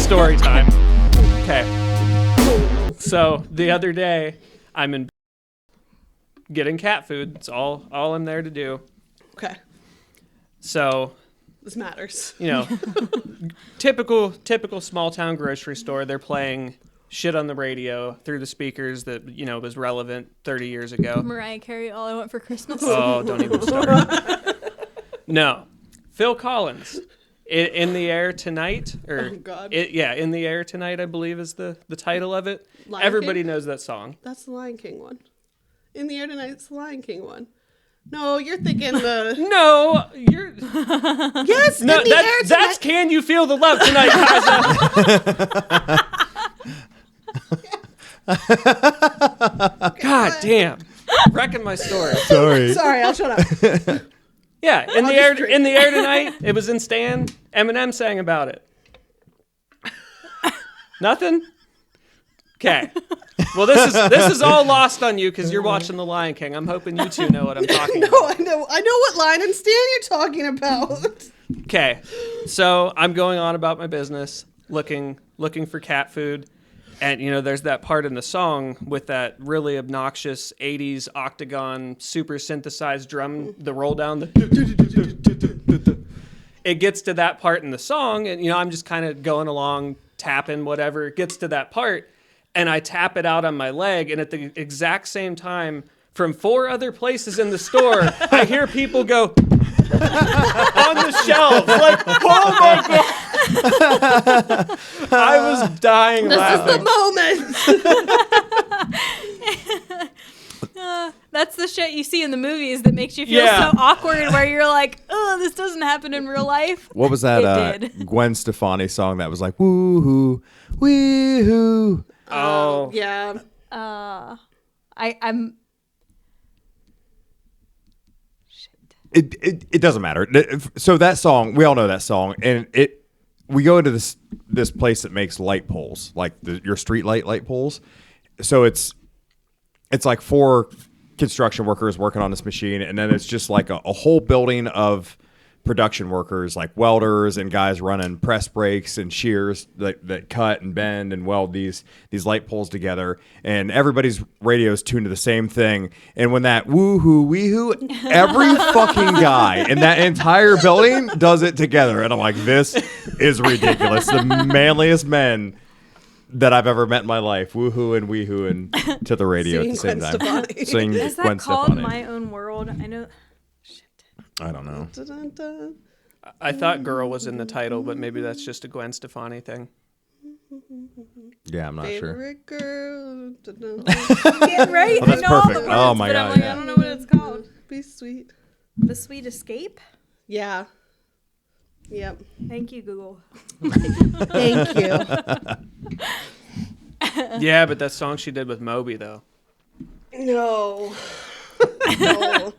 story time. Okay. So the other day, I'm in getting cat food. It's all I'm there to do. Okay. So, This matters. you know, typical small town grocery store. They're playing shit on the radio through the speakers that, you know, was relevant 30 years ago. Mariah Carey, All I Want for Christmas. Oh, don't even start. No. Phil Collins. In the Air Tonight. Or, Oh, God. In the Air Tonight, I believe is the title of it. Lion Everybody King? knows that song. That's the Lion King one. In the Air Tonight's the Lion King one. No, you're thinking the... No, you're... Yes, No, In the Air Tonight. that's Can You Feel the Love Tonight, Kaza. God damn. Wrecking my story. Sorry. Sorry, I'll shut up. Yeah, in the air tonight. It was in Stan. Eminem sang about it. Nothing? Okay. Well, this is all lost on you because you're watching The Lion King. I'm hoping you two know what I'm talking No, about. I know what line and Stan you're talking about. Okay. So I'm going on about my business, looking for cat food. And, you know, there's that part in the song with that really obnoxious 80s octagon, super synthesized drum, the roll down. It gets to that part in the song, and, you know, I'm just kind of going along, tapping, whatever. It gets to that part, and I tap it out on my leg, and at the exact same time, from 4 other places in the store, I hear people go on the shelves, like, oh my God. I was dying laughing. This is the moment. That's the shit you see in the movies that makes you feel Yeah. so awkward where you're like, oh, this doesn't happen in real life. What was It that did. Gwen Stefani song that was like, woo-hoo, wee-hoo? Oh, Yeah. I'm It doesn't matter. So that song, we all know that song, and we go into this place that makes light poles, like your street light poles. So it's like 4 construction workers working on this machine, and then it's just like a whole building of production workers, like welders and guys running press brakes and shears that cut and bend and weld these light poles together, and everybody's radios tuned to the same thing. And when that woo-hoo, wee-hoo, every fucking guy in that entire building does it together. And I'm like, this is ridiculous. The manliest men that I've ever met in my life, woohoo and weehoo and to the radio at the same Singing time. Gwen Stefani. Sing Is that Gwen called Stefani. My Own World? I know. I don't know. Dun-dun-dun. I thought "girl" was in the title, but maybe that's just a Gwen Stefani thing. Yeah, I'm not sure. Favorite girl. Dun-dun. Yeah, right? Oh, that's I know all the perfect. words, Oh, my but God, I'm like, yeah. I don't know what it's called. Be sweet. The Sweet Escape? Yeah. Yep. Thank you, Google. Thank you. Yeah, but that song she did with Moby, though. No. No.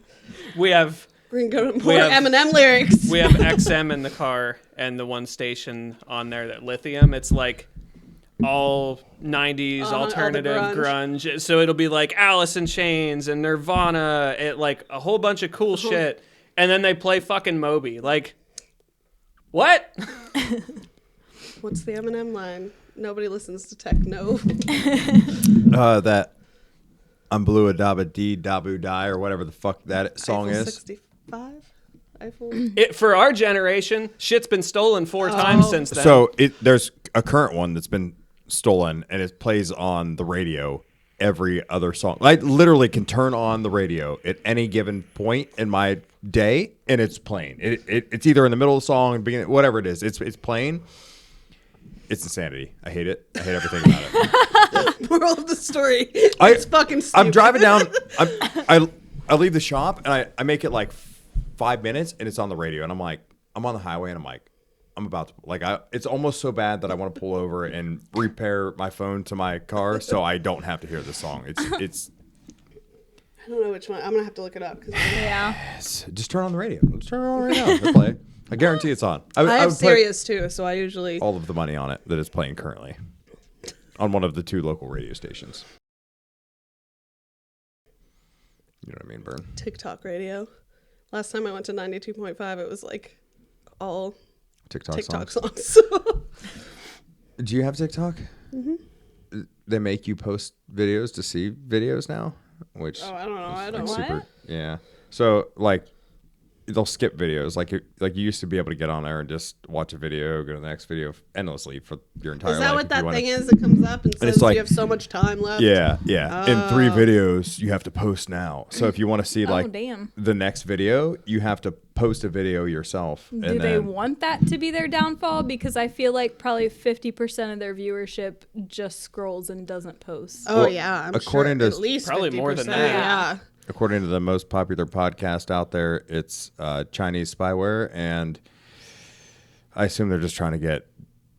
We have We're gonna go to We more have- Eminem lyrics. we have XM in the car, and the one station on there that Lithium. It's like all 90s all the alternative grunge. So it'll be like Alice in Chains and Nirvana, like a whole bunch of cool shit. And then they play fucking Moby. Like, what? What's the Eminem line? Nobody listens to techno. That I'm blue a dabba dee dabu die or whatever the fuck that song Eiffel is. 65? Eiffel? For our generation, shit's been stolen 4 times since then. So there's a current one that's been stolen, and it plays on the radio every other song. I literally can turn on the radio at any given point in my day, and it's playing. It's either in the middle of the song, beginning, whatever it is. It's playing. It's insanity. I hate it. I hate everything about it. Moral of the story. It's fucking stupid. I'm driving down. I leave the shop, and I make it like 5 minutes, and it's on the radio, and I'm like, I'm on the highway, and I'm like, I'm about to, like, it's almost so bad that I want to pull over and repair my phone to my car so I don't have to hear this song. It's I don't know which one. I'm going to have to look it up. Yeah. just turn on the radio. Just turn it on right now. It'll play. I guarantee it's on. I have would put Sirius too, so I usually... all of the money on it that is playing currently on one of the 2 local radio stations. You know what I mean, Bern? TikTok radio. Last time I went to 92.5, it was like all TikTok TikTok songs. songs. Do you have TikTok? Mm-hmm. They make you post videos to see videos now, which Oh, I don't know. I don't. What? super. Yeah. So like, they'll skip videos. Like you used to be able to get on there and just watch a video, go to the next video endlessly for your entire life. Is that what if that you wanna- thing is that comes up and says it's like- you have so much time left? Yeah, yeah. In 3 videos, you have to post now. So if you want to see like damn. the next video, you have to post a video yourself. Do and they then, want that to be their downfall? Because I feel like probably 50% of their viewership just scrolls and doesn't post. Oh Well, yeah. I'm according sure to- at least Probably 50%, more than that. Yeah. according to the most popular podcast out there, it's Chinese spyware, and I assume they're just trying to get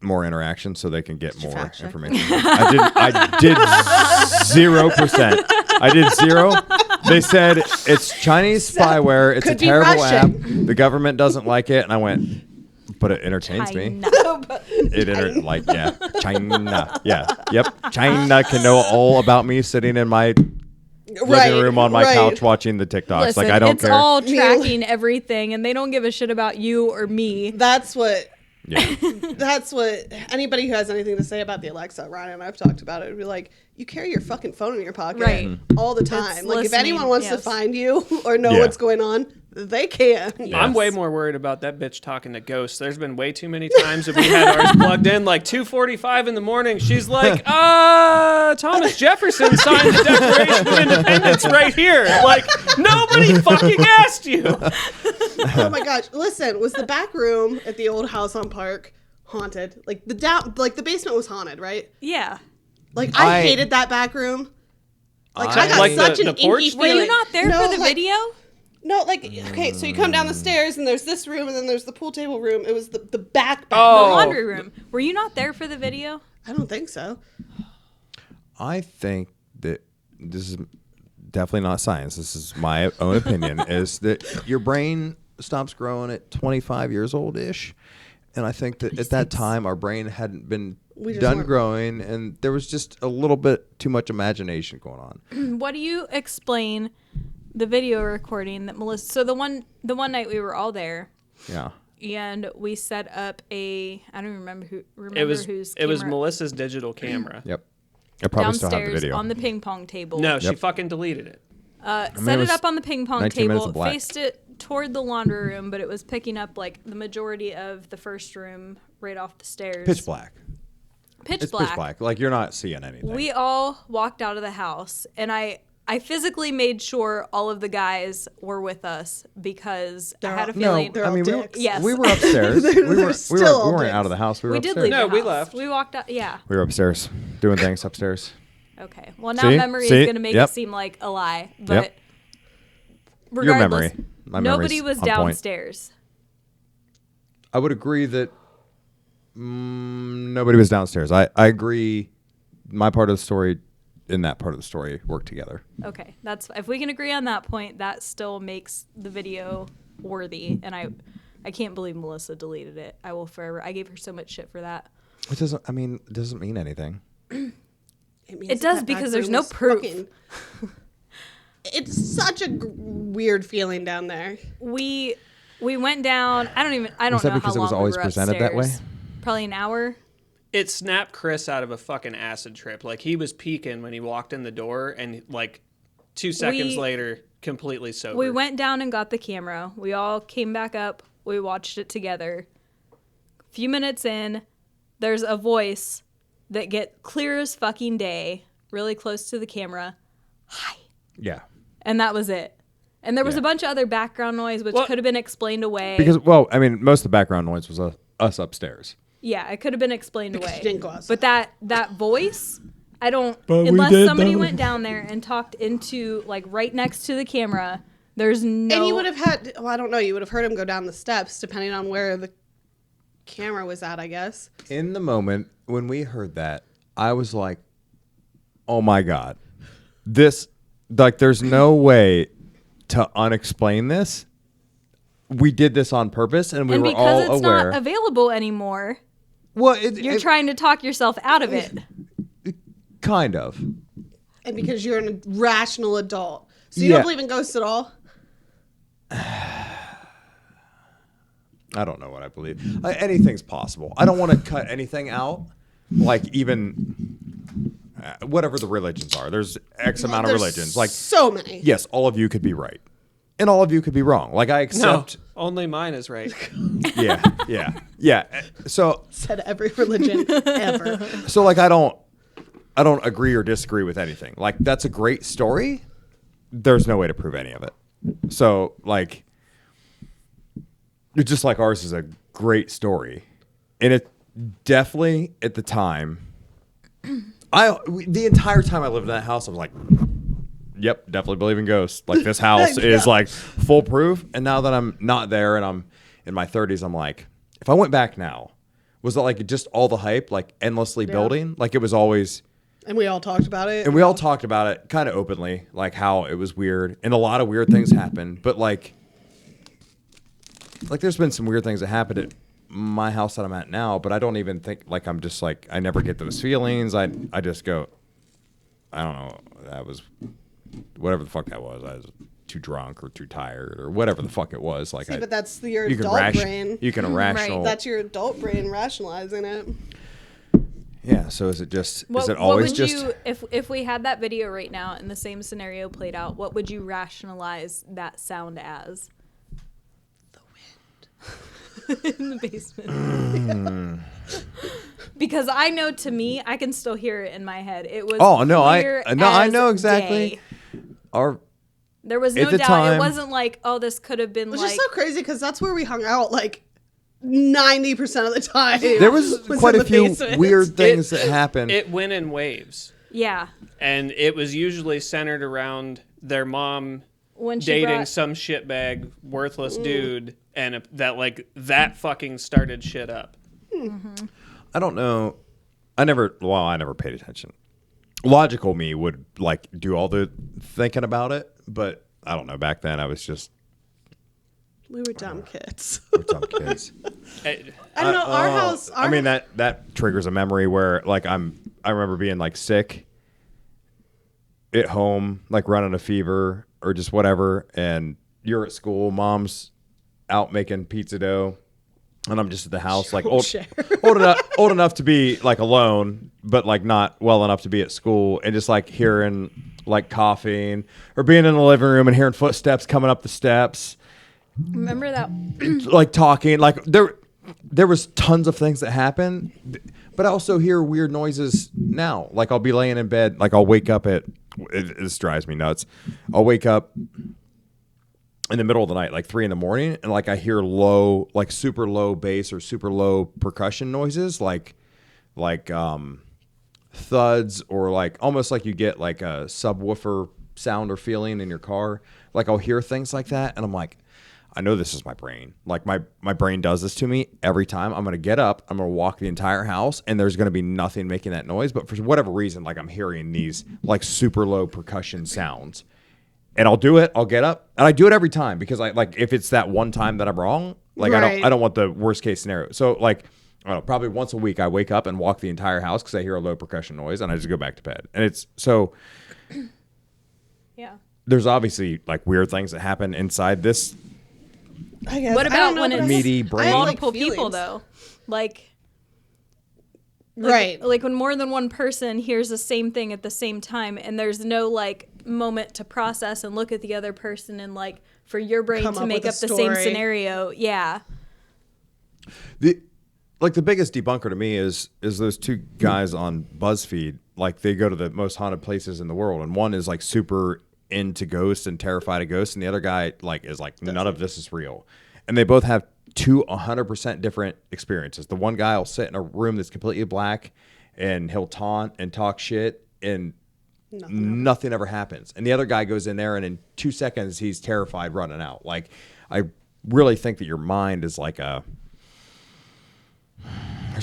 more interaction so they can get more fact check? information. I did 0%. I did 0. They said it's Chinese spyware. It's a could be terrible app. Russian. The government doesn't like it, and I went, but it entertains me. China. China. Yeah. Yep. China can know all about me sitting in my living room on my couch watching the TikToks. Listen, Like I don't it's care. all tracking everything, and they don't give a shit about you or me. That's what. Yeah. That's what anybody who has anything to say about the Alexa, Ryan and I've talked about it, would be like, you carry your fucking phone in your pocket Right. all the time. Like if listening, anyone wants to yes. find you or know Yeah. what's going on, they can. I'm way more worried about that bitch talking to ghosts. There's been way too many times that we had ours plugged in, like 2:45 in the morning. She's like, Thomas Jefferson signed the Declaration of Independence right here. Like, nobody fucking asked you. Oh my gosh! Listen, was the back room at the old house on Park haunted? Like the basement was haunted, right? Yeah. Like I I- hated that back room. Like I got Like such the an porch? inky Were feeling. you not there No, for the like- video? No, like okay, so you come down the stairs and there's this room and then there's the pool table room. It was the back. Oh. The laundry room. Were you not there for the video? I don't think so. I think that this is definitely not science. This is my own opinion. Is that your brain stops growing at 25 years old ish, and I think that at that time our brain hadn't been We just done weren't- growing, and there was just a little bit too much imagination going on. What do you explain the video recording that Melissa? So the one night we were all there, Yeah. and we set up I don't even remember who. It was whose Melissa's Melissa's digital camera. Yep. I probably still have the downstairs video. on the ping pong table. No, she Yep. fucking deleted it. Set it it was up on the ping pong 19 minutes table, of black. faced it toward the laundry room, but it was picking up like the majority of the first room right off the stairs. Pitch black. Pitch It's black. pitch black. Like you're not seeing anything. We all walked out of the house, and I physically made sure all of the guys were with us because I had a No, feeling. they're I all mean, dicks. Yes. we were upstairs. we still all weren't dicks. out of the house. We were we upstairs. did leave No, the we house. left. We walked out. Yeah. We were upstairs doing things upstairs. Okay. Well, now See? memory See? is going to make Yep. it seem like a lie, but Yep. regardless, Your memory. My nobody memory's was on point. downstairs. I would agree that nobody was downstairs. I agree. My part of the story and that part of the story work together. Okay, that's if we can agree on that point, that still makes the video worthy. And I can't believe Melissa deleted it. I will forever. I gave her so much shit for that. It doesn't. I mean, it doesn't mean anything. means It does that because back there's room no was proof. It's such a weird feeling down there. We went down. I don't Was know that how because it long was always we were presented that way? upstairs. Probably an hour. It snapped Chris out of a fucking acid trip. Like he was peeking when he walked in the door, and like 2 seconds later, completely sober. We went down and got the camera. We all came back up. We watched it together. A few minutes in, there's a voice that get clear as fucking day, really close to the camera. Hi. Yeah. And that was it. And there was Yeah. a bunch of other background noise, which Well- could have been explained away. Because, well, I mean, most of the background noise was us upstairs. Yeah, it could have been explained Because away. you didn't go outside. But that voice, I don't. But we unless did, somebody though. went down there and talked into like right next to the camera, there's no. And you would have had, well, I don't know, you would have heard him go down the steps depending on where the camera was at, I guess. In the moment when we heard that, I was like, oh my God. This, like, there's no way to unexplain this. We did this on purpose, and we and were because all it's aware. not available anymore, Well, you're trying to talk yourself out of it. kind of. And because you're an rational adult. So you Yeah. don't believe in ghosts at all? I don't know what I believe. Anything's possible. I don't want to cut anything out, like even whatever the religions are. There's X amount of There's religions. Like, so many. yes, all of you could be right, and all of you could be wrong. Like, I No, accept. only mine is right. Yeah. So Said every religion ever. So like I don't agree or disagree with anything. Like that's a great story. There's no way to prove any of it. So like it's just like ours is a great story. And it definitely at the time the entire time I lived in that house I was like, yep, definitely believe in ghosts. Like this house is like foolproof. And now that I'm not there and I'm in my 30s, I'm like, if I went back now, was it like just all the hype, like endlessly building? Like it was always. And we all talked about it. And we all talked about it kind of openly, like how it was weird. And a lot of weird things happened. But like there's been some weird things that happened at my house that I'm at now. But I don't even think, like, I'm just like, I never get those feelings. I just go, I don't know. That was whatever the fuck that was. I was too drunk or too tired or whatever the fuck it was. Like, See, but that's your you can adult brain. You can irrational. That's your adult brain rationalizing it. Yeah. So is it just? Is it What always would just? you, if we had that video right now and the same scenario played out, what would you rationalize that sound as? The wind in the basement. Because I know, to me, I can still hear it in my head. It was. Oh no! clear I as know exactly. day. Our There was At no the doubt. time- It wasn't like, oh, this could have been Which like. is so crazy because that's where we hung out like 90% of the time. there was quite in a the few basement. weird things that happened. It went in waves, Yeah. and it was usually centered around their mom When she dating brought, some shitbag, worthless dude, and that fucking started shit up. I don't know. I never paid attention. Logical me would like do all the thinking about it, but I don't know. Back then, I was just We were dumb kids. dumb kids. I- I don't know. Our house. I mean that triggers a memory where like I remember being like sick at home, like running a fever or just whatever, and you're at school, mom's out making pizza dough, and I'm just at the house, like old enough to be like alone, but like not well enough to be at school, and just like hearing like coughing or being in the living room and hearing footsteps coming up the steps, remember that? like talking, like there was tons of things that happened, but I also hear weird noises now. Like I'll be laying in bed, like I'll wake up this drives me nuts. I'll wake up in the middle of the night, like 3 a.m, and like I hear low, like super low bass or super low percussion noises, like thuds, or like almost like you get like a subwoofer sound or feeling in your car. Like I'll hear things like that, and I'm like, I know this is my brain. Like my brain does this to me every time. I'm gonna get up, I'm gonna walk the entire house, and there's gonna be nothing making that noise. But for whatever reason, like I'm hearing these like super low percussion sounds. And I'll do it. I'll get up, and I do it every time because I like if it's that one time that I'm wrong, like Right. I don't want the worst case scenario. So like I don't know, probably once a week I wake up and walk the entire house because I hear a low percussion noise, and I just go back to bed. And it's so Yeah. there's obviously like weird things that happen inside this. I guess. What I about don't know, when but it's meaty I brain? have, like, multiple people feelings. though? Like Right. like when more than one person hears the same thing at the same time, and there's no like moment to process and look at the other person and like for your brain Come to up make with up a the same story. scenario. Yeah. The biggest debunker to me is those two guys on BuzzFeed. Like they go to the most haunted places in the world, and one is like super into ghosts and terrified of ghosts, and the other guy like is like none of this is real, and they both have 100% different experiences. The one guy will sit in a room that's completely black, and he'll taunt and talk shit, and nothing ever happens. And the other guy goes in there, and in 2 seconds he's terrified running out. Like I really think that your mind is like there's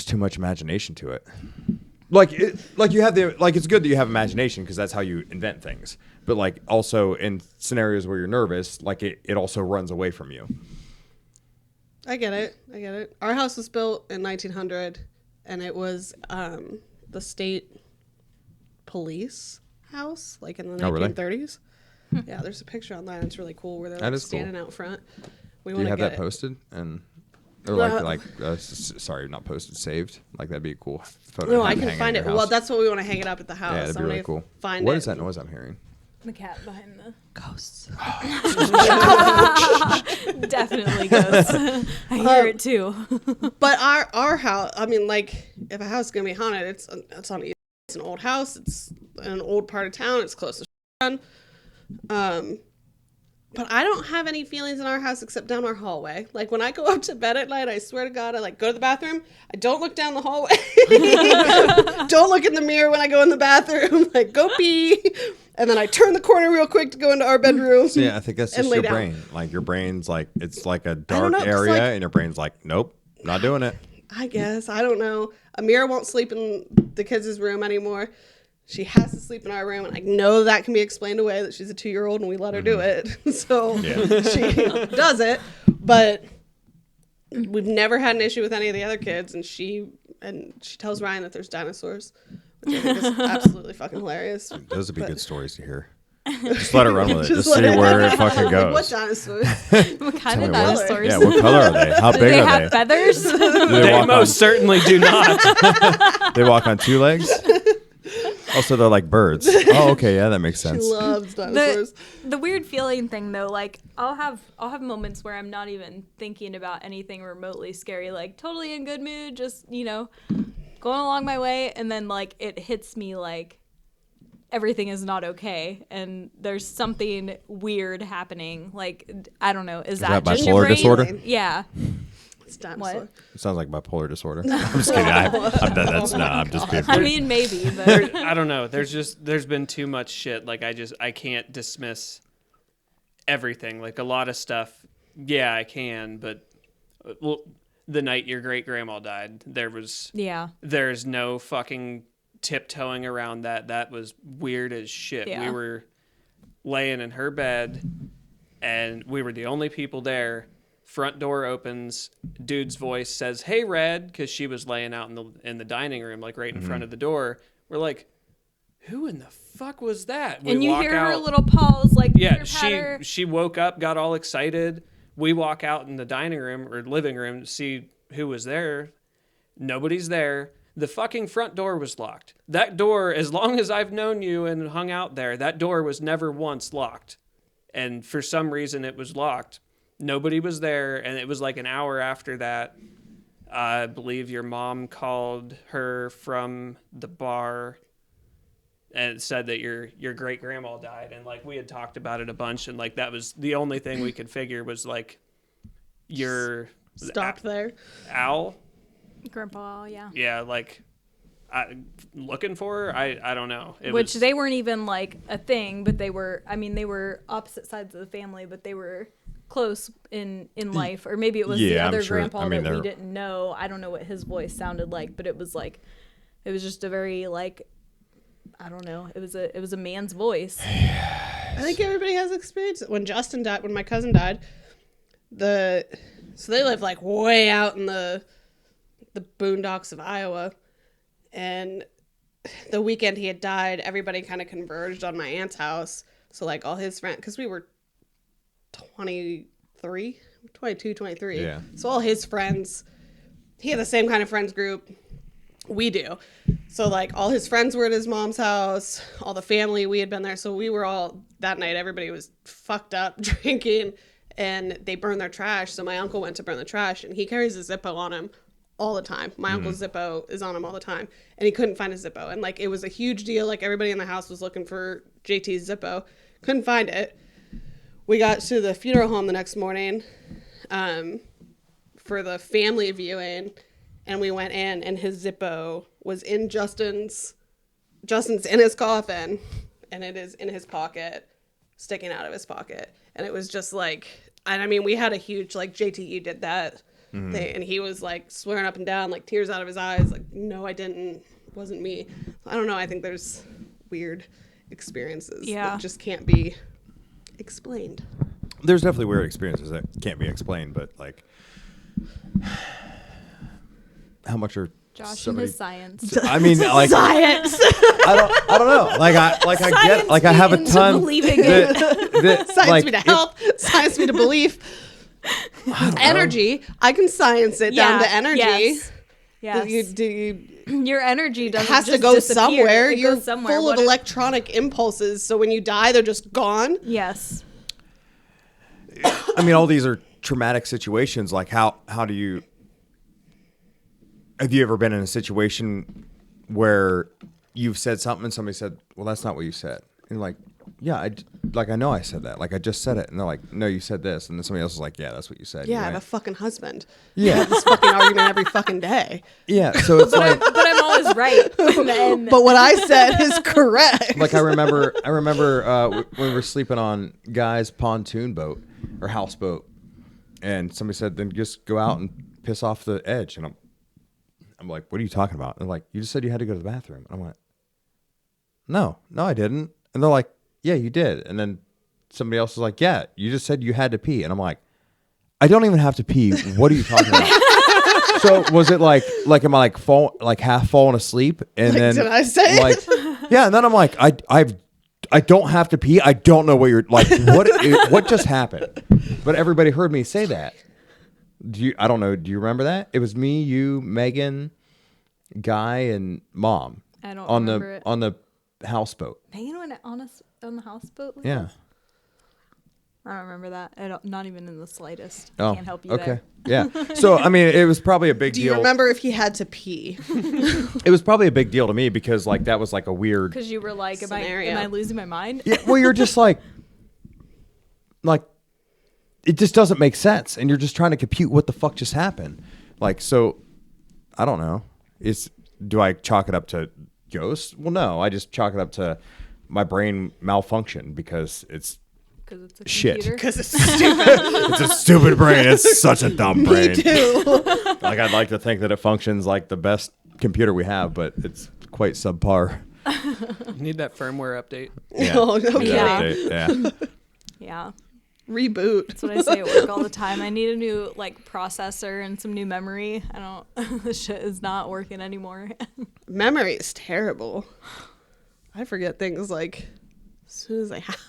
too much imagination to it. Like you have it's good that you have imagination because that's how you invent things. But like also in scenarios where you're nervous, like it also runs away from you. I get it. Our house was built in 1900, and it was the state police house, like in the Oh, really? 1930s. Yeah, there's a picture online. It's really cool where they're That like is cool. standing out front. We Do want you to have get that it. posted? And Or sorry, not posted, saved. Like that'd be a cool photo. No, to I have can hanging find in it. your Well, house. that's what we want to hang it up at the house. Yeah, that'd be Somebody really cool. Find What it. is that noise I'm hearing? The cat behind the Ghosts. definitely goes. I hear it too. But our house, I mean, like, if a house is gonna be haunted, it's on it's an old house. It's in an old part of town. It's close to run. But I don't have any feelings in our house except down our hallway. Like when I go up to bed at night, I swear to God, I like go to the bathroom. I don't look down the hallway. Don't look in the mirror when I go in the bathroom. Like go pee, and then I turn the corner real quick to go into our bedroom. So, yeah, I think that's and just lay your down. brain. Like your brain's like it's like a don't dark know, 'cause, area, like- and your brain's like, nope, not doing it. I guess. I don't know. Amira won't sleep in the kids' room anymore. She has to sleep in our room. And I know that can be explained away that she's a 2-year-old and we let her do it. So she does it. But we've never had an issue with any of the other kids. And she tells Ryan that there's dinosaurs, which I think is absolutely fucking hilarious. Those would be good stories to hear. Just let her run with it. Just let see it- where it fucking Like, what goes. dinosaurs? What kind me of what- dinosaurs? Yeah, what color are they? How Do big they are have they? feathers? Do They they walk most certainly do not. They walk on 2 legs. Also, they're like birds. Oh, okay, yeah, that makes She sense. loves dinosaurs. The weird feeling thing though, like I'll have moments where I'm not even thinking about anything remotely scary, like totally in good mood, just going along my way, and then like it hits me like everything is not okay and there's something weird happening. Like I don't know, is that just your bipolar brain? disorder? Yeah. It's dinosaur. What? It sounds like bipolar disorder. I'm just kidding. I'm just being. I mean, maybe, but I don't know. There's been too much shit. Like I can't dismiss everything. Like a lot of stuff. Yeah, I can, but well, the night your great grandma died, yeah. there's no fucking tiptoeing around that. That was weird as shit. Yeah. We were laying in her bed, and we were the only people there. Front door opens. Dude's voice says, "Hey, Red," because she was laying out in the dining room, like right in front of the door. We're like, "Who in the fuck was that?" We And you walk hear her out- little paws like Yeah, pitter-patter. she woke up, got all excited. We walk out in the dining room or living room to see who was there. Nobody's there. The fucking front door was locked. That door, as long as I've known you and hung out there, that door was never once locked. And for some reason it was locked. Nobody was there, and it was like an hour after that. I believe your mom called her from the bar and said that your great grandma died, and like we had talked about it a bunch, and like that was the only thing we could figure was like your Stopped there. Al. Grandpa, yeah. Yeah, like looking for her. I don't know. Which they weren't even like a thing, but they were opposite sides of the family, but they were close in life. Or maybe it was the Yeah, I'm other sure. grandpa I mean, that we they're- didn't know. I don't know what his voice sounded like, but it was just a very like, I don't know. It was a man's voice. I think everybody has experience. When Justin died, when my cousin died, so they live like way out in the boondocks of Iowa, and the weekend he had died, everybody kind of converged on my aunt's house. So like all his friends, because we were 22, 23. Yeah. So all his friends, he had the same kind of friends group we do. So like all his friends were at his mom's house, all the family, we had been there. So we were all, that night, everybody was fucked up drinking, and they burned their trash. So my uncle went to burn the trash, and he carries a Zippo on him all the time. My uncle's Zippo is on him all the time, and he couldn't find his Zippo. And like, it was a huge deal. Like everybody in the house was looking for JT's Zippo. Couldn't find it. We got to the funeral home the next morning for the family viewing, and we went in, and his Zippo was in Justin's in his coffin, and it is in his pocket, sticking out of his pocket. And it was just like, and I mean, we had a huge, like, JT, you did that thing, and he was like swearing up and down, like tears out of his eyes, like, no, I didn't, it wasn't me. I don't know, I think there's weird experiences that just can't be explained. There's definitely weird experiences that can't be explained, but like, how much are Josh and somebody? his science. I mean, like, Science! I don't know. I get, like, I have a Science me ton. into believing it. that Science like, me to help, science me to belief. Energy. I can science it down to energy. Yes. Yes. Your energy It doesn't has to just go disappear. somewhere. It You're goes somewhere. full of electronic impulses, so when you die, they're just gone. Yes. I mean, all these are traumatic situations. Like, how do you? Have you ever been in a situation where you've said something and somebody said, "Well, that's not what you said," and you're like, "Yeah, I know I said that. Like, I just said it," and they're like, "No, you said this," and then somebody else is like, "Yeah, that's what you said." Yeah, I You're have a right. fucking husband. Yeah. This fucking argument every fucking day. Yeah. So it's like. But I'm always right. And But what I said is correct. Like I remember when we were sleeping on Guy's pontoon boat or houseboat, and somebody said, "Then just go out and piss off the edge." And I'm like, "What are you talking about?" And they're like, "You just said you had to go to the bathroom." And I went, "No, I didn't." And they're like, "Yeah, you did." And then somebody else was like, "Yeah, you just said you had to pee." And I'm like, "I don't even have to pee. What are you talking about?" So was it like am I like half falling asleep and then did I say it? like yeah, and then I'm like I don't have to pee. I don't know what you're like. What just happened? But everybody heard me say that. I don't know. Do you remember that? It was me, you, Megan, Guy, and Mom. I don't on remember the it. on the houseboat. Megan went on the houseboat with Yeah. us? I don't remember that. Not even in the slightest. Oh, Can't help you okay. there. Yeah. So I mean, it was probably a big Do deal. you remember if he had to pee? It was probably a big deal to me because like that was like a weird. Because you were like, Scenario. am I losing my mind? Yeah, well, you're just like it just doesn't make sense, and you're just trying to compute what the fuck just happened. Like, so I don't know. Do I chalk it up to ghosts? Well, no, I just chalk it up to my brain malfunction because it's Because it's a Shit. computer. Because it's stupid. it's a stupid brain. It's such a dumb brain. Me too. Like I'd like to think that it functions like the best computer we have, but it's quite subpar. Need that firmware update. Yeah. No, no Yeah. kidding. Yeah. Yeah. Reboot. That's what I say at work all the time. I need a new processor and some new memory. I don't. This shit is not working anymore. Memory is terrible. I forget things like as soon as I have.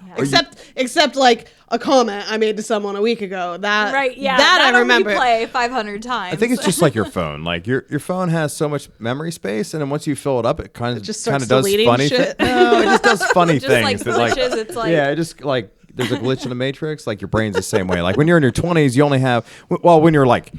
Yeah. Except like a comment I made to someone a week ago. That Right? Yeah. that I that'll remember. Replay 500 times. I think it's just like your phone. Like your phone has so much memory space, and then once you fill it up, it kind just of starts does deleting funny shit. No, it just does funny Just things. like that, glitches. It's like yeah, it just like there's a glitch in the matrix. Like your brain's the same way. Like when you're in your 20s, you only have when you're like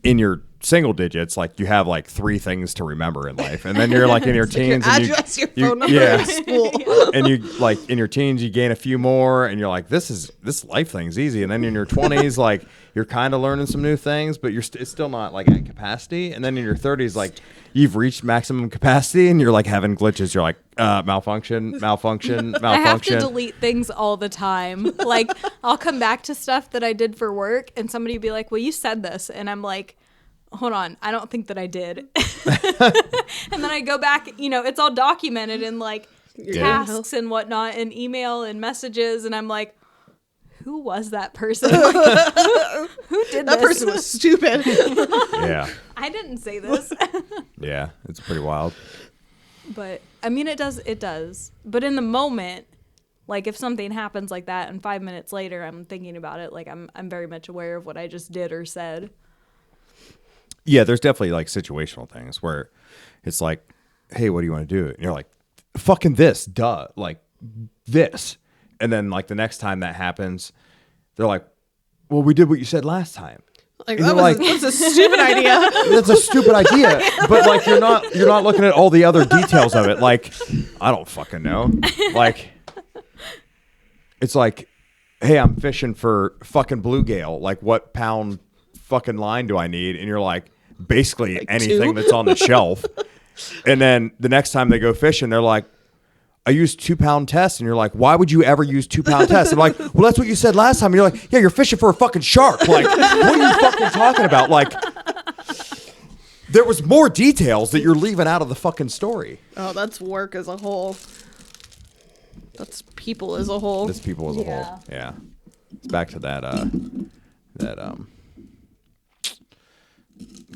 in your single digits, like you have like 3 things to remember in life, and then you're like in your Like your teens, and address, your you phone number, yeah. and school. And you like in your teens you gain a few more and you're like this life thing's easy, and then in your 20s like you're kind of learning some new things, but it's still not like at capacity, and then in your 30s like you've reached maximum capacity and you're like having glitches. You're like malfunction I have to delete things all the time. Like I'll come back to stuff that I did for work, and somebody be like, "Well, you said this," and I'm like, hold on, I don't think that I did. And then I go back, it's all documented in like tasks and whatnot and email and messages. And I'm like, who was that person? Who did That this? person was stupid. Yeah. I didn't say this. Yeah, it's pretty wild. But I mean, it does. But in the moment, like if something happens like that and 5 minutes later, I'm thinking about it. Like I'm very much aware of what I just did or said. Yeah, there's definitely like situational things where it's like, hey, what do you want to do? And you're like, fucking this, duh, like this. And then like the next time that happens, they're like, well, we did what you said last time. Like And that you're was, like- that's a stupid idea. That's a stupid idea, but like you're not looking at all the other details of it. Like, I don't fucking know. Like, it's like, hey, I'm fishing for fucking bluegill. Like, what pound fucking line do I need? And you're like, basically Like anything 2? that's on the shelf. And then the next time they go fishing, they're like, I used 2 pound tests. And you're like, why would you ever use 2 pound tests? I'm like, well, that's what you said last time. And you're like, yeah, you're fishing for a fucking shark. Like, what are you fucking talking about? Like, there was more details that you're leaving out of the fucking story. Oh, that's work as a whole. That's people as a whole. This people as a whole. Yeah. It's back to that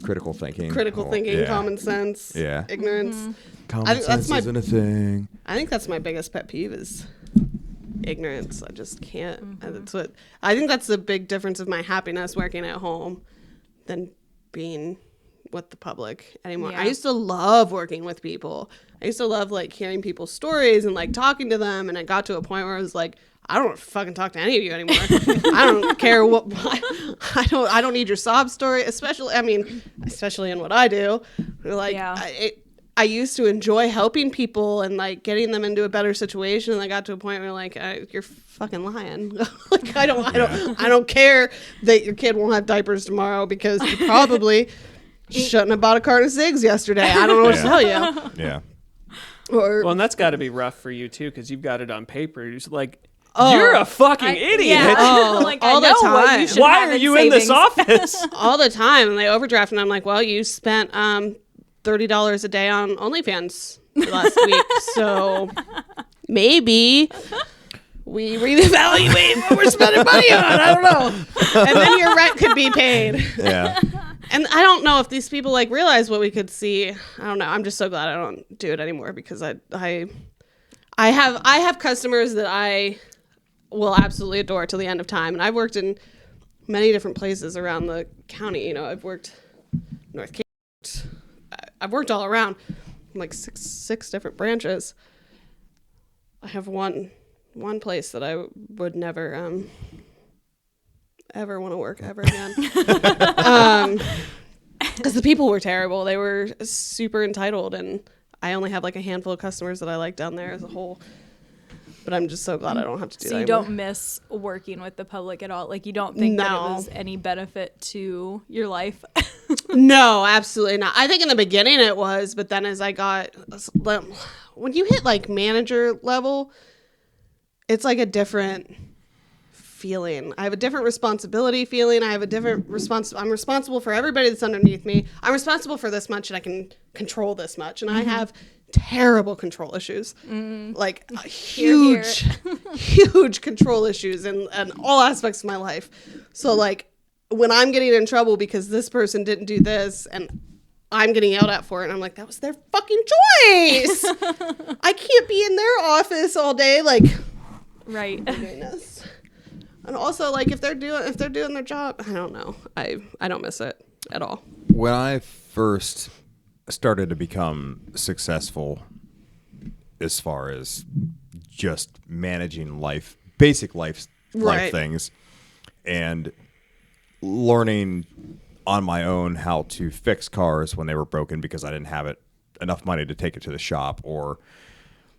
critical thinking. Critical Well, thinking, yeah. common sense, Yeah. ignorance. Mm-hmm. Common I think that's sense my- isn't a thing. I think that's my biggest pet peeve is ignorance. I just can't. And that's what I think. That's the big difference of my happiness working at home than being with the public anymore. Yeah. I used to love working with people. I used to love like hearing people's stories and like talking to them. And it got to a point where I was like, I don't fucking talk to any of you anymore. I don't care what. I don't need your sob story, especially in what I do. Like, Yeah. I used to enjoy helping people and like getting them into a better situation. And I got to a point where like, you're fucking lying. Like, I don't care that your kid won't have diapers tomorrow because you probably shouldn't have bought a carton of cigs yesterday. I don't know what to tell you. Yeah. Or Well, and that's got to be rough for you too, because you've got it on paper. You're just like, you're a fucking idiot. Yeah. Oh, Like, all I the know what time. you should Why have are you in this savings. office? all the time, and they overdraft, and I'm like, well, you spent $30 a day on OnlyFans last week, so maybe we reevaluate what we're spending money on. I don't know. And then your rent could be paid. Yeah. And I don't know if these people like realize what we could see. I don't know. I'm just so glad I don't do it anymore because I have customers that I will absolutely adore till the end of time. And I've worked in many different places around the county. You know, I've worked North Cape. I've worked all around, like six different branches. I have one place that I would never ever want to work ever again. Because the people were terrible. They were super entitled, and I only have like a handful of customers that I like down there as a whole. But I'm just so glad I don't have to do that So you anymore. don't miss working with the public at all? Like, you don't think that it No. was any benefit to your life? No, absolutely not. I think in the beginning it was, but then as I got, when you hit like manager level, it's like a different feeling. I have a different responsibility feeling. I have a different I'm responsible for everybody that's underneath me. I'm responsible for this much, and I can control this much. And I have terrible control issues, like Hear, huge control issues in all aspects of my life. So like when I'm getting in trouble because this person didn't do this and I'm getting yelled at for it, and I'm like, that was their fucking choice. I can't be in their office all day like Right. doing this. And also like if they're doing their job, I don't know. I don't miss it at all. When I first started to become successful as far as just managing basic life Right. things, and learning on my own how to fix cars when they were broken because I didn't have enough money to take it to the shop, or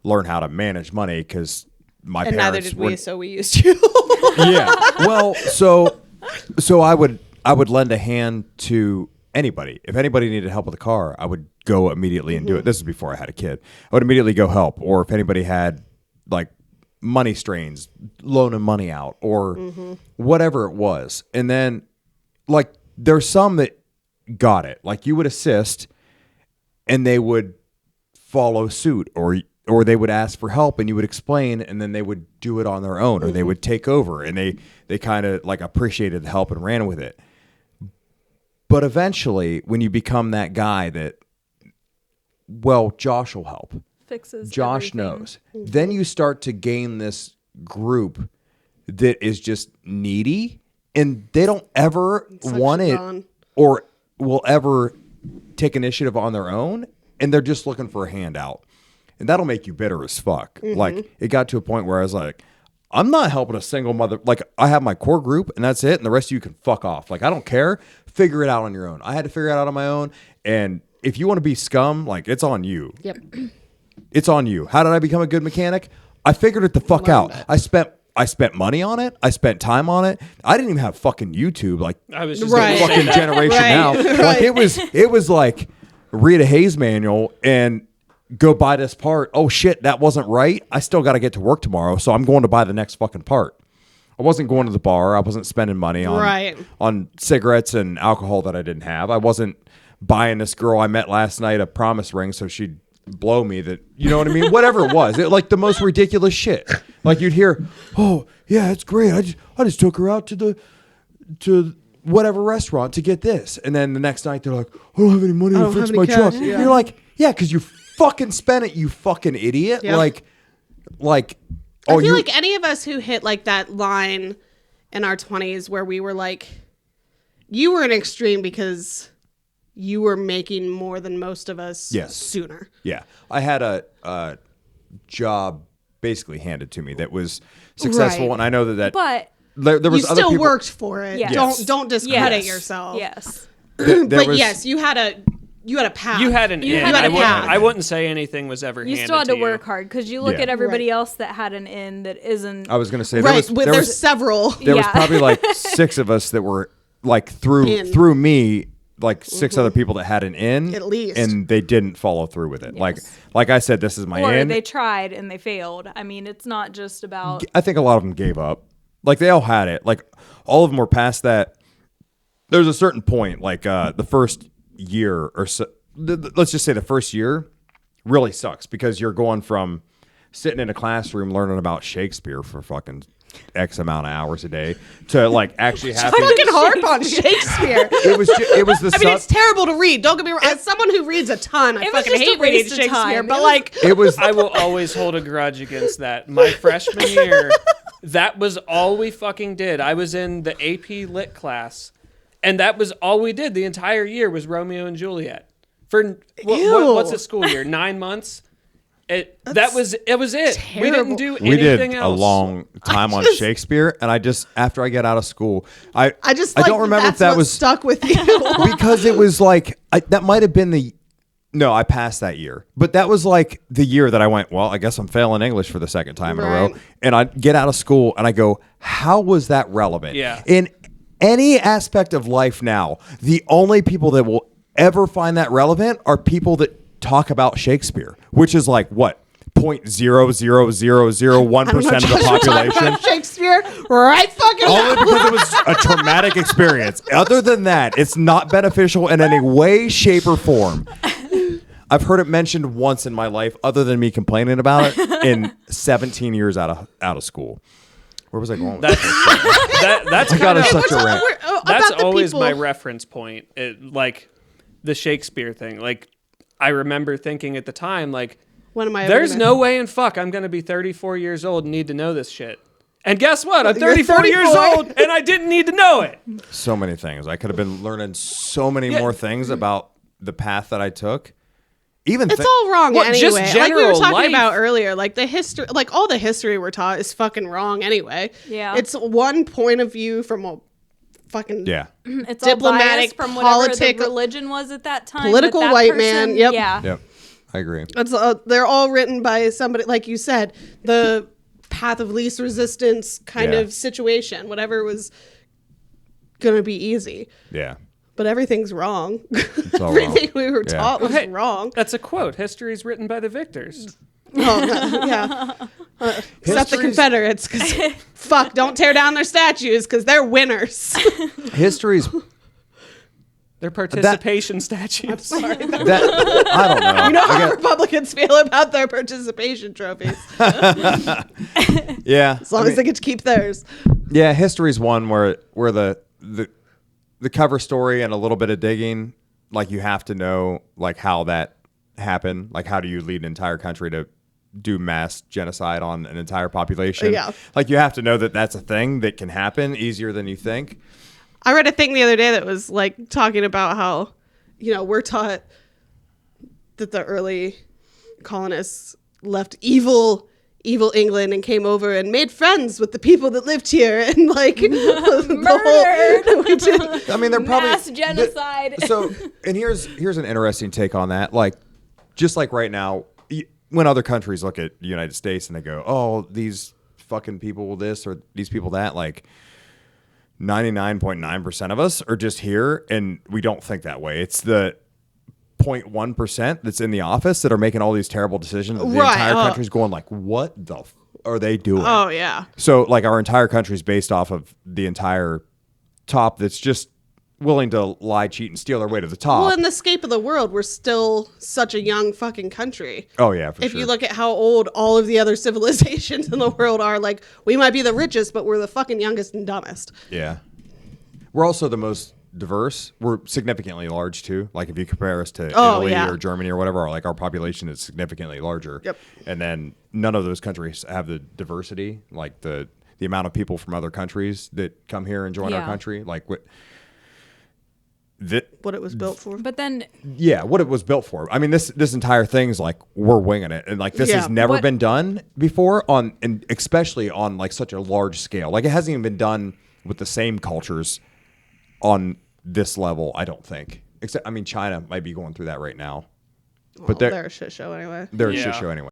learn how to manage money because my And parents neither did were we, so we used to. yeah. Well, so I would lend a hand to anybody. If anybody needed help with a car, I would go immediately and do it. This is before I had a kid. I would immediately go help. Or if anybody had like money strains, loaning money out, or whatever it was. And then like there's some that got it. Like you would assist and they would follow suit, or they would ask for help and you would explain, and then they would do it on their own, or they would take over, and they kind of like appreciated the help and ran with it. But eventually when you become that guy that, well, Josh will help. Fixes Josh everything. knows. Then you start to gain this group that is just needy, and they don't ever want like it Siobhan. or will ever take initiative on their own, and they're just looking for a handout. And that'll make you bitter as fuck. Like, it got to a point where I was like, I'm not helping a single mother. Like, I have my core group, and that's it, and the rest of you can fuck off. Like, I don't care. Figure it out on your own. I had to figure it out on my own, and if you want to be scum, like, it's on you. Yep. It's on you. How did I become a good mechanic? I figured it the fuck out. I spent money on it. I spent time on it. I didn't even have fucking YouTube. Like, I was just Right. gonna say fucking that. generation Right. now. Like it was like read a Hayes manual and go buy this part. Oh shit, that wasn't right. I still got to get to work tomorrow, so I'm going to buy the next fucking part. I wasn't going to the bar. I wasn't spending money on Right. on cigarettes and alcohol that I didn't have. I wasn't buying this girl I met last night a promise ring so she'd blow me. That, you know what I mean? Whatever it was, like the most ridiculous shit. Like you'd hear, oh yeah, it's great. I just took her out to whatever restaurant to get this, and then the next night they're like, I don't have any money to don't fix have my any truck. cash. And Yeah. you're like, yeah, because you fucking spent it, you fucking idiot. Yeah. Like I feel like any of us who hit like that line in our 20s where we were like, you were an extreme because you were making more than most of us sooner. Yeah. I had a job basically handed to me that was successful, Right. and I know that But there was You other still people. worked for it. Yes. Don't discredit yes, yourself. yes. There But was- yes, you had a path. You had an You in. had a path. I wouldn't say anything was ever You handed still had to you. work hard because you look Yeah. at everybody Right. else that had an in that isn't. I was going to say right. there There's was several. there was Yeah. probably like 6 of us that were like through me, like 6 other people that had an in At least. and they didn't follow through with it. Yes. Like I said, this is my or in. they tried and they failed. I mean, it's not just about. I think a lot of them gave up. Like they all had it. Like all of them were past that. There's a certain point, like the first year or so. Let's just say the first year really sucks because you're going from sitting in a classroom learning about Shakespeare for fucking X amount of hours a day to like actually having. Fucking harp on Shakespeare. It was the. I mean, it's terrible to read. Don't get me wrong. As someone who reads a ton, I It was fucking just a hate reading waste of Shakespeare. time. But It was- like, It was. I will always hold a grudge against that. My freshman year, that was all we fucking did. I was in the AP Lit class, and that was all we did the entire year was Romeo and Juliet. For Ew. what's a school year? 9 months. It was it. We terrible. didn't do We did anything a else. long time on just- Shakespeare, and I just after I get out of school, I just I like don't remember that's if that what was stuck with you. because it was like that might have been the. No, I passed that year, but that was like the year that I went. Well, I guess I'm failing English for the second time in a row, Right. and I get out of school and I go, "How was that relevant?" Yeah. In any aspect of life now, the only people that will ever find that relevant are people that talk about Shakespeare, which is like what 0.00001% of the population. Shakespeare, right? Fucking Only now. because it was a traumatic experience. Other than that, it's not beneficial in any way, shape, or form. I've heard it mentioned once in my life, other than me complaining about it, in 17 years out of school. Where was I going with That's that? that's I got kind in of such a rant. that's about the always people. my reference point. Like the Shakespeare thing. Like I remember thinking at the time, like When am I ever there's gonna- no way in fuck I'm gonna be 34 years old and need to know this shit. And guess what? I'm You're 34 years 34. old and I didn't need to know it. So many things. I could have been learning so many more things about the path that I took. Even It's all wrong Well, anyway. just Like we were general talking life. about earlier, like the history, like all the history we're taught is fucking wrong anyway. Yeah. It's one point of view from a fucking yeah. It's diplomatic, all biased from whatever politic- the religion was at that time. Political that white person- man, yep. Yeah. Yep. I agree. It's they're all written by somebody, like you said, the path of least resistance kind Yeah. of situation, whatever was gonna be easy. Yeah. But everything's wrong. all wrong. Everything we were Yeah. taught was Hey, wrong. That's a quote. History is written by the victors. Oh, no, yeah. Except the History's- Confederates, because fuck, don't tear down their statues, because they're winners. History's Their participation statutes. Sorry. that I don't know. You know I how get- Republicans feel about their participation trophies, yeah. as long as they get to keep theirs. Yeah, history's one where the cover story and a little bit of digging, like you have to know like how that happened. Like how do you lead an entire country to do mass genocide on an entire population? Yeah. Like you have to know that that's a thing that can happen easier than you think. I read a thing the other day that was like talking about how, you know, we're taught that the early colonists left evil England and came over and made friends with the people that lived here and like the whole, we did, I mean, they're probably Mass genocide. So, and here's an interesting take on that. Like, just like right now, when other countries look at the United States and they go, "Oh, these fucking people this or these people that," like 99.9% of us are just here, and we don't think that way. It's the 0.1% that's in the office that are making all these terrible decisions. The Right, entire oh. country's going like, "What the are they doing?" oh yeah. So, like, our entire country is based off of the entire top that's just willing to lie, cheat, and steal their way to the top. Well, in the scape of the world, we're still such a young fucking country. Oh, yeah, for If sure. you look at how old all of the other civilizations in the world are, like, we might be the richest, but we're the fucking youngest and dumbest. Yeah. We're also the most diverse. We're significantly large too. Like if you compare us to Oh, Italy yeah. or Germany or whatever, like our population is significantly larger. Yep. And then none of those countries have the diversity, like the amount of people from other countries that come here and join our Yeah. country. Like what What it was built for. But then yeah, what it was built for. I mean, this entire thing's like we're winging it, and like this Yeah. has never What- been done before and especially on like such a large scale. Like it hasn't even been done with the same cultures on this level. I don't think. Except, I mean, China might be going through that right now, Well, they're they're a shit show anyway. they're a Yeah. shit show anyway.